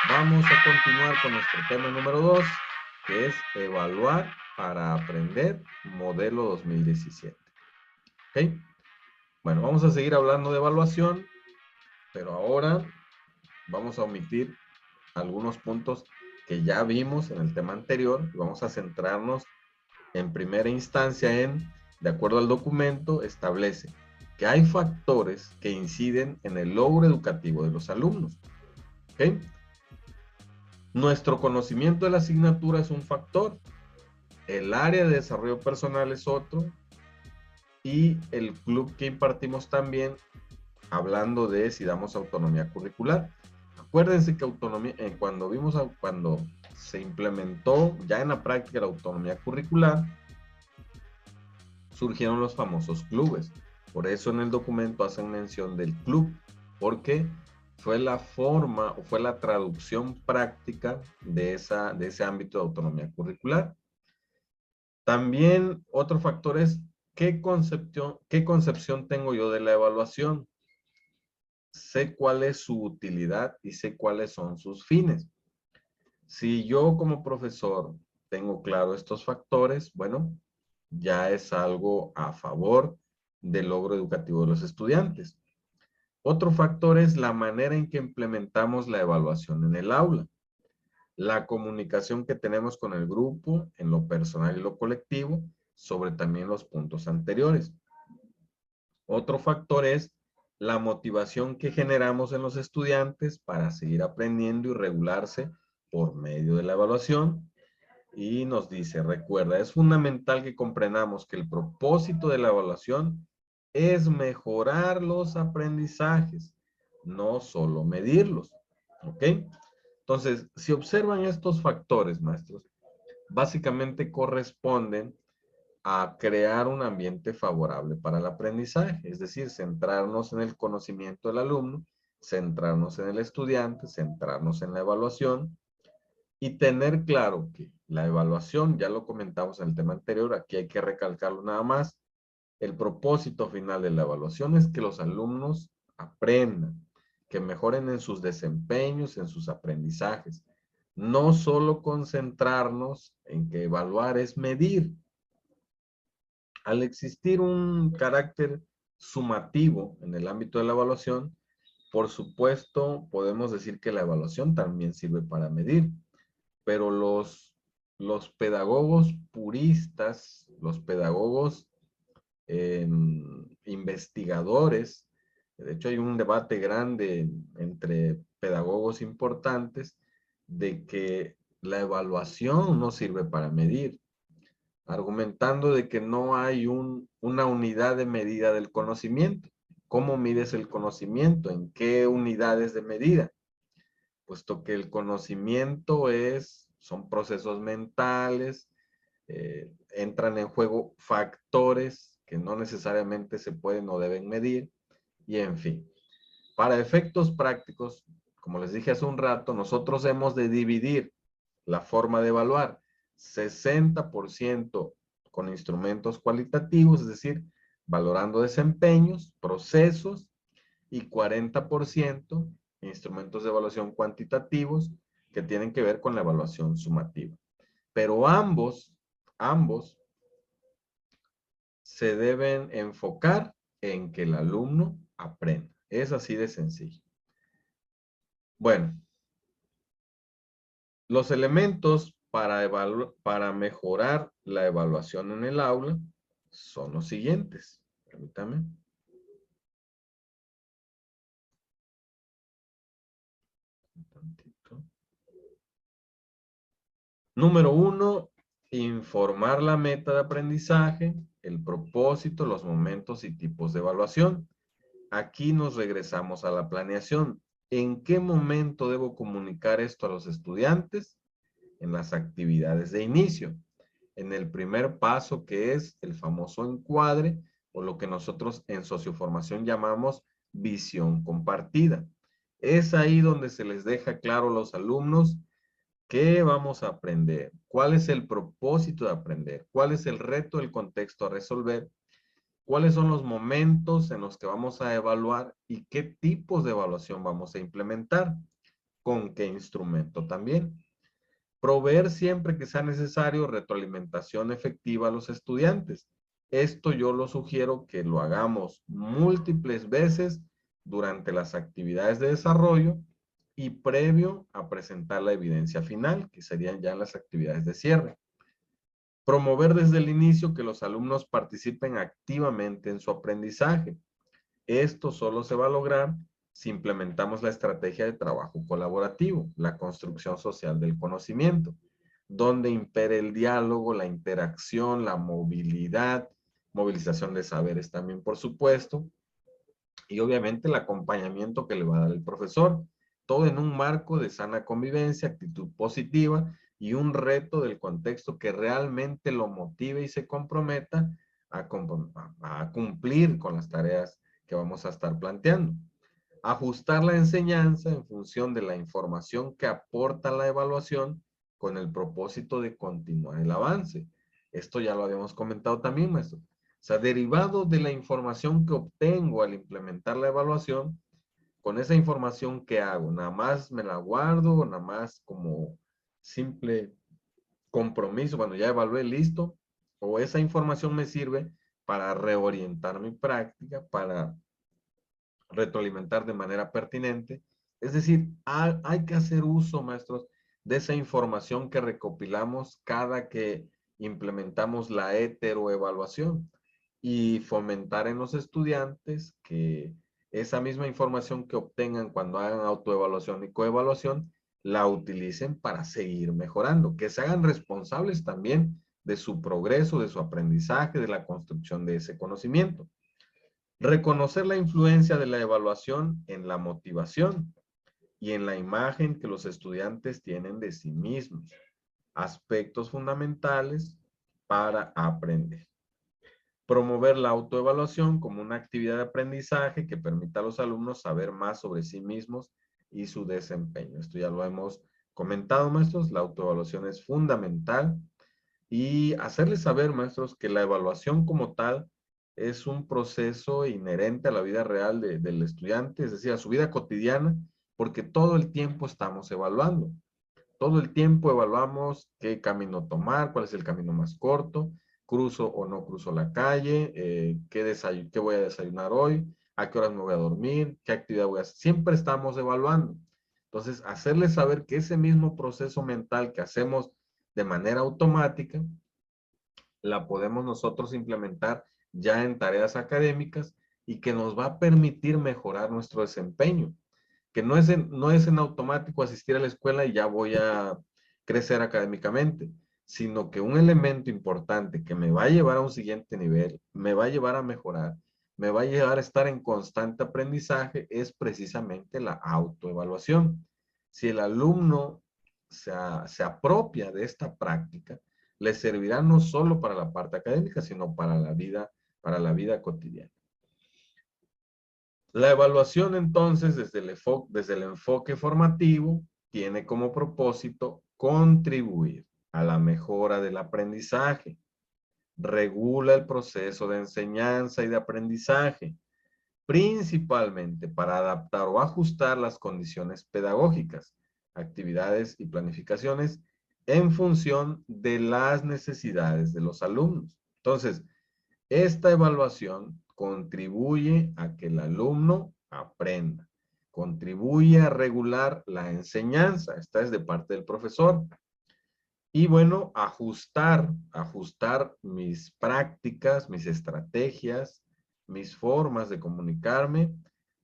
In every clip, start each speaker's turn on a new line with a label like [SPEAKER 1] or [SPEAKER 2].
[SPEAKER 1] Vamos a continuar con nuestro tema número 2, que es evaluar para aprender modelo 2017. ¿Ok? Bueno, vamos a seguir hablando de evaluación, pero ahora vamos a omitir algunos puntos que ya vimos en el tema anterior y vamos a centrarnos en primera instancia en, de acuerdo al documento, establece que hay factores que inciden en el logro educativo de los alumnos. ¿Ok? Nuestro conocimiento de la asignatura es un factor, el área de desarrollo personal es otro y el club que impartimos también, hablando de si damos autonomía curricular. Acuérdense que autonomía, cuando se implementó ya en la práctica la autonomía curricular, surgieron los famosos clubes. Por eso en el documento hacen mención del club, porque fue la forma o fue la traducción práctica de ese ámbito de autonomía curricular. También otro factor es qué concepción tengo yo de la evaluación. Sé cuál es su utilidad y sé cuáles son sus fines. Si yo como profesor tengo claro estos factores, bueno, ya es algo a favor del logro educativo de los estudiantes. Otro factor es la manera en que implementamos la evaluación en el aula. La comunicación que tenemos con el grupo en lo personal y lo colectivo sobre también los puntos anteriores. Otro factor es la motivación que generamos en los estudiantes para seguir aprendiendo y regularse por medio de la evaluación. Y nos dice, recuerda, es fundamental que comprendamos que el propósito de la evaluación es mejorar los aprendizajes, no solo medirlos. ¿Ok? Entonces, si observan estos factores, maestros, básicamente corresponden a crear un ambiente favorable para el aprendizaje, es decir, centrarnos en el conocimiento del alumno, centrarnos en el estudiante, centrarnos en la evaluación y tener claro que la evaluación, ya lo comentamos en el tema anterior, aquí hay que recalcarlo nada más, el propósito final de la evaluación es que los alumnos aprendan, que mejoren en sus desempeños, en sus aprendizajes. No solo concentrarnos en que evaluar es medir. Al existir un carácter sumativo en el ámbito de la evaluación, por supuesto, podemos decir que la evaluación también sirve para medir, pero los pedagogos puristas, los pedagogos investigadores. De hecho, hay un debate grande entre pedagogos importantes de que la evaluación no sirve para medir, argumentando de que no hay una unidad de medida del conocimiento. ¿Cómo mides el conocimiento? ¿En qué unidades de medida? Puesto que el conocimiento son procesos mentales, entran en juego factores que no necesariamente se pueden o deben medir, y en fin. Para efectos prácticos, como les dije hace un rato, nosotros hemos de dividir la forma de evaluar 60% con instrumentos cualitativos, es decir, valorando desempeños, procesos, y 40% instrumentos de evaluación cuantitativos que tienen que ver con la evaluación sumativa. Pero ambos se deben enfocar en que el alumno aprenda. Es así de sencillo. Bueno, los elementos para mejorar la evaluación en el aula son los siguientes. Permítame. Un tantito. Número 1, informar la meta de aprendizaje, el propósito, los momentos y tipos de evaluación. Aquí nos regresamos a la planeación. ¿En qué momento debo comunicar esto a los estudiantes? En las actividades de inicio. En el primer paso, que es el famoso encuadre, o lo que nosotros en socioformación llamamos visión compartida. Es ahí donde se les deja claro a los alumnos qué vamos a aprender, cuál es el propósito de aprender, cuál es el reto del contexto a resolver, cuáles son los momentos en los que vamos a evaluar y qué tipos de evaluación vamos a implementar. con qué instrumento también. Proveer siempre que sea necesario retroalimentación efectiva a los estudiantes. Esto yo lo sugiero que lo hagamos múltiples veces durante las actividades de desarrollo y previo a presentar la evidencia final, que serían ya las actividades de cierre. Promover desde el inicio que los alumnos participen activamente en su aprendizaje. Esto solo se va a lograr si implementamos la estrategia de trabajo colaborativo, la construcción social del conocimiento, donde impere el diálogo, la interacción, la movilidad, movilización de saberes también, por supuesto, y obviamente el acompañamiento que le va a dar el profesor. Todo en un marco de sana convivencia, actitud positiva y un reto del contexto que realmente lo motive y se comprometa a cumplir con las tareas que vamos a estar planteando. Ajustar la enseñanza en función de la información que aporta la evaluación con el propósito de continuar el avance. Esto ya lo habíamos comentado también, maestro. O sea, derivado de la información que obtengo al implementar la evaluación, con esa información que hago, nada más me la guardo, nada más como simple compromiso, cuando ya evalué, listo, o esa información me sirve para reorientar mi práctica, para retroalimentar de manera pertinente. Es decir, hay que hacer uso, maestros, de esa información que recopilamos cada que implementamos la heteroevaluación y fomentar en los estudiantes que esa misma información que obtengan cuando hagan autoevaluación y coevaluación la utilicen para seguir mejorando, que se hagan responsables también de su progreso, de su aprendizaje, de la construcción de ese conocimiento. Reconocer la influencia de la evaluación en la motivación y en la imagen que los estudiantes tienen de sí mismos. Aspectos fundamentales para aprender. Promover la autoevaluación como una actividad de aprendizaje que permita a los alumnos saber más sobre sí mismos y su desempeño. Esto ya lo hemos comentado, maestros. La autoevaluación es fundamental. Y hacerles saber, maestros, que la evaluación como tal es un proceso inherente a la vida real del estudiante, es decir, a su vida cotidiana, porque todo el tiempo estamos evaluando. Todo el tiempo evaluamos qué camino tomar, cuál es el camino más corto, cruzo o no cruzo la calle, qué voy a desayunar hoy, a qué horas me voy a dormir, qué actividad voy a hacer. Siempre estamos evaluando. Entonces, hacerles saber que ese mismo proceso mental que hacemos de manera automática, la podemos nosotros implementar ya en tareas académicas y que nos va a permitir mejorar nuestro desempeño. Que no es en automático asistir a la escuela y ya voy a crecer académicamente, sino que un elemento importante que me va a llevar a un siguiente nivel, me va a llevar a mejorar, me va a llevar a estar en constante aprendizaje, es precisamente la autoevaluación. Si el alumno se apropia de esta práctica, le servirá no solo para la parte académica, sino para la vida cotidiana. La evaluación entonces desde el enfoque formativo tiene como propósito contribuir a la mejora del aprendizaje, regula el proceso de enseñanza y de aprendizaje, principalmente para adaptar o ajustar las condiciones pedagógicas, actividades y planificaciones en función de las necesidades de los alumnos. Entonces, esta evaluación contribuye a que el alumno aprenda, contribuye a regular la enseñanza, esta es de parte del profesor. Y bueno, ajustar mis prácticas, mis estrategias, mis formas de comunicarme,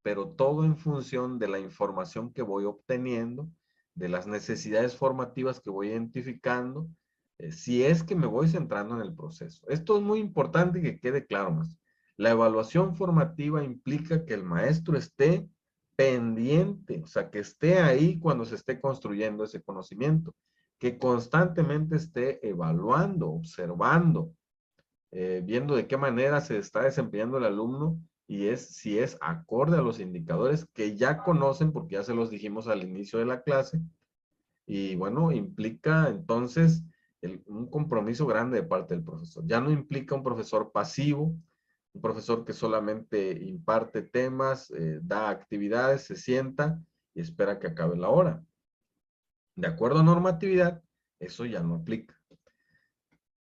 [SPEAKER 1] pero todo en función de la información que voy obteniendo, de las necesidades formativas que voy identificando, si es que me voy centrando en el proceso. Esto es muy importante que quede claro más. La evaluación formativa implica que el maestro esté pendiente, o sea, que esté ahí cuando se esté construyendo ese conocimiento, que constantemente esté evaluando, observando, viendo de qué manera se está desempeñando el alumno y si es acorde a los indicadores que ya conocen, porque ya se los dijimos al inicio de la clase. Y bueno, implica entonces un compromiso grande de parte del profesor. Ya no implica un profesor pasivo, un profesor que solamente imparte temas, da actividades, se sienta y espera que acabe la hora. de acuerdo a normatividad, eso ya no aplica.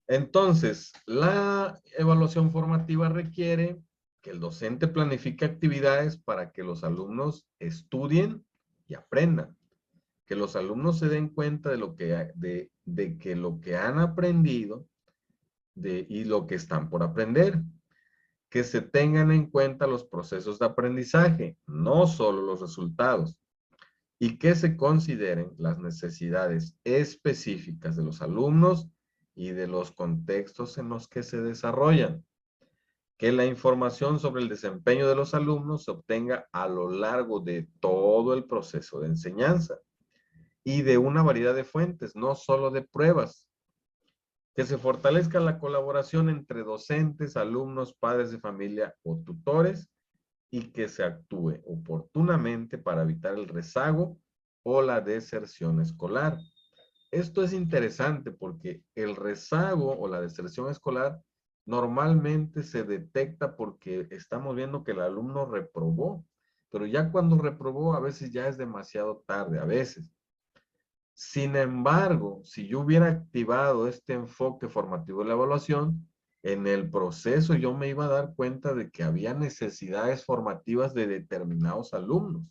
[SPEAKER 1] Entonces, la evaluación formativa requiere que el docente planifique actividades para que los alumnos estudien y aprendan. Que los alumnos se den cuenta de que lo que han aprendido y lo que están por aprender. Que se tengan en cuenta los procesos de aprendizaje, no solo los resultados. Y que se consideren las necesidades específicas de los alumnos y de los contextos en los que se desarrollan. Que la información sobre el desempeño de los alumnos se obtenga a lo largo de todo el proceso de enseñanza y de una variedad de fuentes, no solo de pruebas. Que se fortalezca la colaboración entre docentes, alumnos, padres de familia o tutores y que se actúe oportunamente para evitar el rezago o la deserción escolar. Esto es interesante porque el rezago o la deserción escolar normalmente se detecta porque estamos viendo que el alumno reprobó, pero ya cuando reprobó a veces ya es demasiado tarde, a veces. Sin embargo, si yo hubiera activado este enfoque formativo de la evaluación, en el proceso yo me iba a dar cuenta de que había necesidades formativas de determinados alumnos.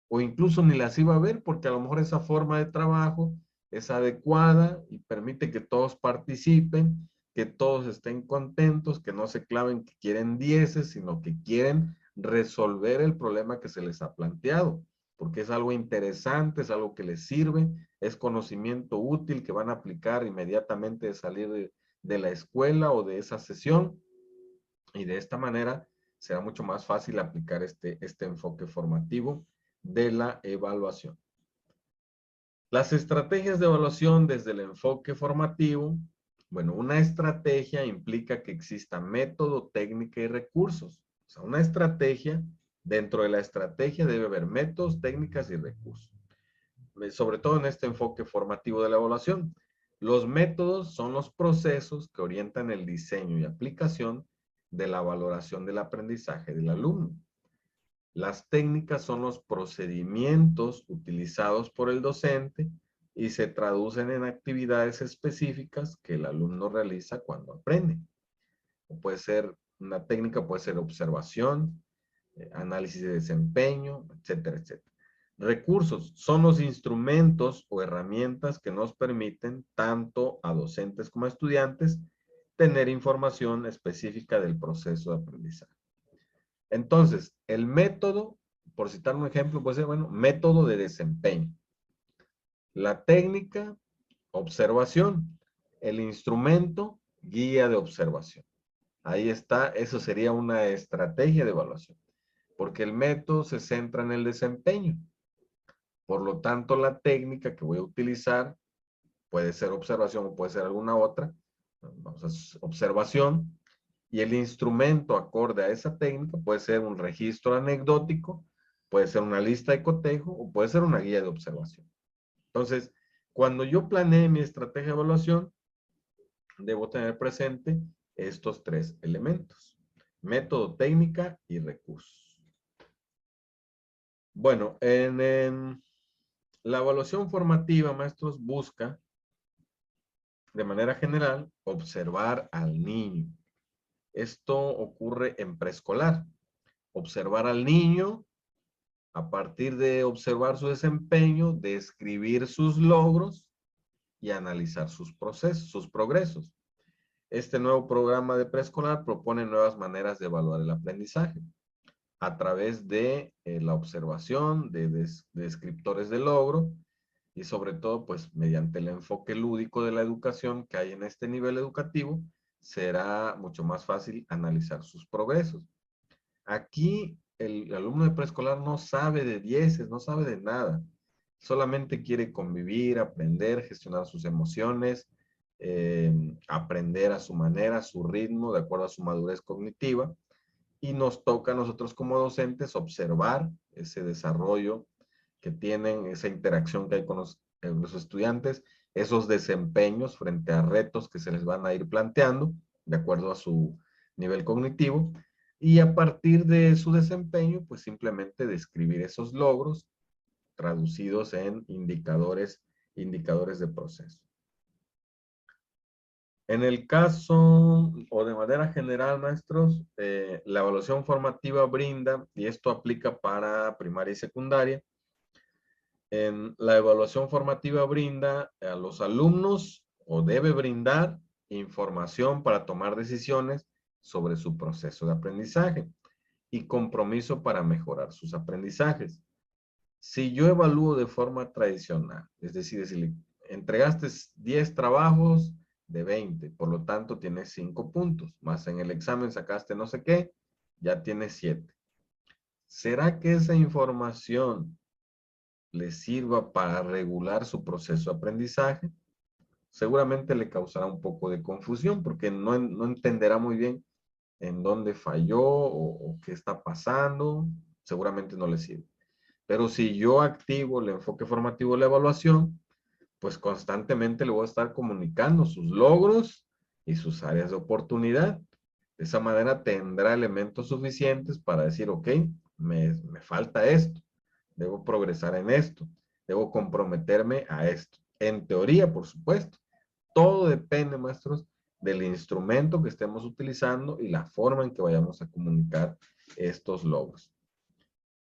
[SPEAKER 1] O incluso ni las iba a ver porque a lo mejor esa forma de trabajo es adecuada y permite que todos participen, que todos estén contentos, que no se claven que quieren dieces, sino que quieren resolver el problema que se les ha planteado, porque es algo interesante, es algo que les sirve, es conocimiento útil que van a aplicar inmediatamente de salir de la escuela o de esa sesión, y de esta manera será mucho más fácil aplicar este enfoque formativo de la evaluación. Las estrategias de evaluación desde el enfoque formativo. Bueno, una estrategia implica que exista método, técnica y recursos. O sea, una estrategia, dentro de la estrategia debe haber métodos, técnicas y recursos. Sobre todo en este enfoque formativo de la evaluación. Los métodos son los procesos que orientan el diseño y aplicación de la valoración del aprendizaje del alumno. Las técnicas son los procedimientos utilizados por el docente y se traducen en actividades específicas que el alumno realiza cuando aprende. O puede ser, una técnica puede ser observación, análisis de desempeño, etcétera, etcétera. Recursos son los instrumentos o herramientas que nos permiten, tanto a docentes como a estudiantes, tener información específica del proceso de aprendizaje. Entonces, el método, por citar un ejemplo, puede ser, bueno, método de desempeño. La técnica, observación. El instrumento, guía de observación. Ahí está, eso sería una estrategia de evaluación, porque el método se centra en el desempeño. Por lo tanto, la técnica que voy a utilizar puede ser observación o puede ser alguna otra. Vamos a observación. Y el instrumento acorde a esa técnica puede ser un registro anecdótico, puede ser una lista de cotejo o puede ser una guía de observación. Entonces, cuando yo planee mi estrategia de evaluación, debo tener presente estos tres elementos: método, técnica y recursos. Bueno, en la evaluación formativa, maestros, busca de manera general observar al niño. Esto ocurre en preescolar. Observar al niño, a partir de observar su desempeño, describir sus logros y analizar sus procesos, sus progresos. Este nuevo programa de preescolar propone nuevas maneras de evaluar el aprendizaje a través de la observación de descriptores de logro y sobre todo, pues, mediante el enfoque lúdico de la educación que hay en este nivel educativo, será mucho más fácil analizar sus progresos. Aquí el alumno de preescolar no sabe de dieces, no sabe de nada. Solamente quiere convivir, aprender, gestionar sus emociones, aprender a su manera, a su ritmo, de acuerdo a su madurez cognitiva. Y nos toca a nosotros como docentes observar ese desarrollo que tienen, esa interacción que hay con los estudiantes, esos desempeños frente a retos que se les van a ir planteando, de acuerdo a su nivel cognitivo. Y a partir de su desempeño, pues simplemente describir esos logros traducidos en indicadores de proceso. En el caso, o de manera general, maestros, la evaluación formativa brinda, y esto aplica para primaria y secundaria, la evaluación formativa brinda a los alumnos, o debe brindar, información para tomar decisiones sobre su proceso de aprendizaje y compromiso para mejorar sus aprendizajes. Si yo evalúo de forma tradicional, es decir, si entregaste 10 trabajos de 20, por lo tanto tienes 5 puntos, más en el examen sacaste no sé qué, ya tienes 7. ¿Será que esa información le sirva para regular su proceso de aprendizaje? Seguramente le causará un poco de confusión porque no entenderá muy bien en dónde falló o qué está pasando. Seguramente no le sirve. Pero si yo activo el enfoque formativo de la evaluación, pues constantemente le voy a estar comunicando sus logros y sus áreas de oportunidad. De esa manera tendrá elementos suficientes para decir, ok, me falta esto, debo progresar en esto, debo comprometerme a esto. En teoría, por supuesto. Todo depende, maestros, del instrumento que estemos utilizando y la forma en que vayamos a comunicar estos logros.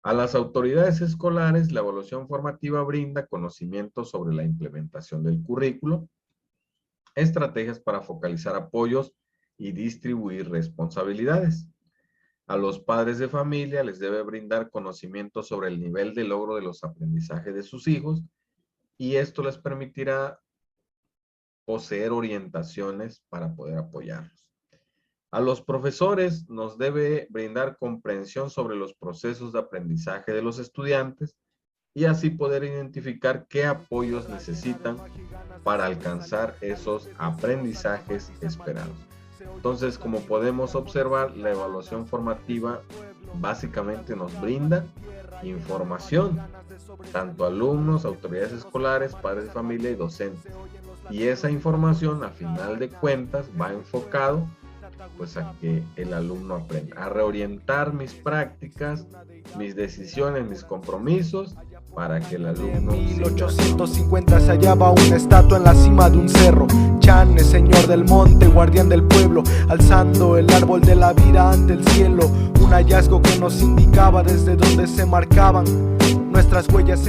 [SPEAKER 1] A las autoridades escolares, la evaluación formativa brinda conocimientos sobre la implementación del currículo, estrategias para focalizar apoyos y distribuir responsabilidades. A los padres de familia les debe brindar conocimientos sobre el nivel de logro de los aprendizajes de sus hijos y esto les permitirá poseer orientaciones para poder apoyarlos. A los profesores nos debe brindar comprensión sobre los procesos de aprendizaje de los estudiantes y así poder identificar qué apoyos necesitan para alcanzar esos aprendizajes esperados. Entonces, como podemos observar, la evaluación formativa básicamente nos brinda información, tanto alumnos, autoridades escolares, padres de familia y docentes. Y esa información, a final de cuentas, va enfocado pues a que el alumno aprenda, a reorientar mis prácticas, mis decisiones, mis compromisos, para que el alumno... En 1850 se hallaba una estatua en la cima de un cerro. Chan es señor del monte, guardián del pueblo, alzando el árbol de la vida ante el cielo. Un hallazgo que nos indicaba desde donde se marcaban nuestras huellas en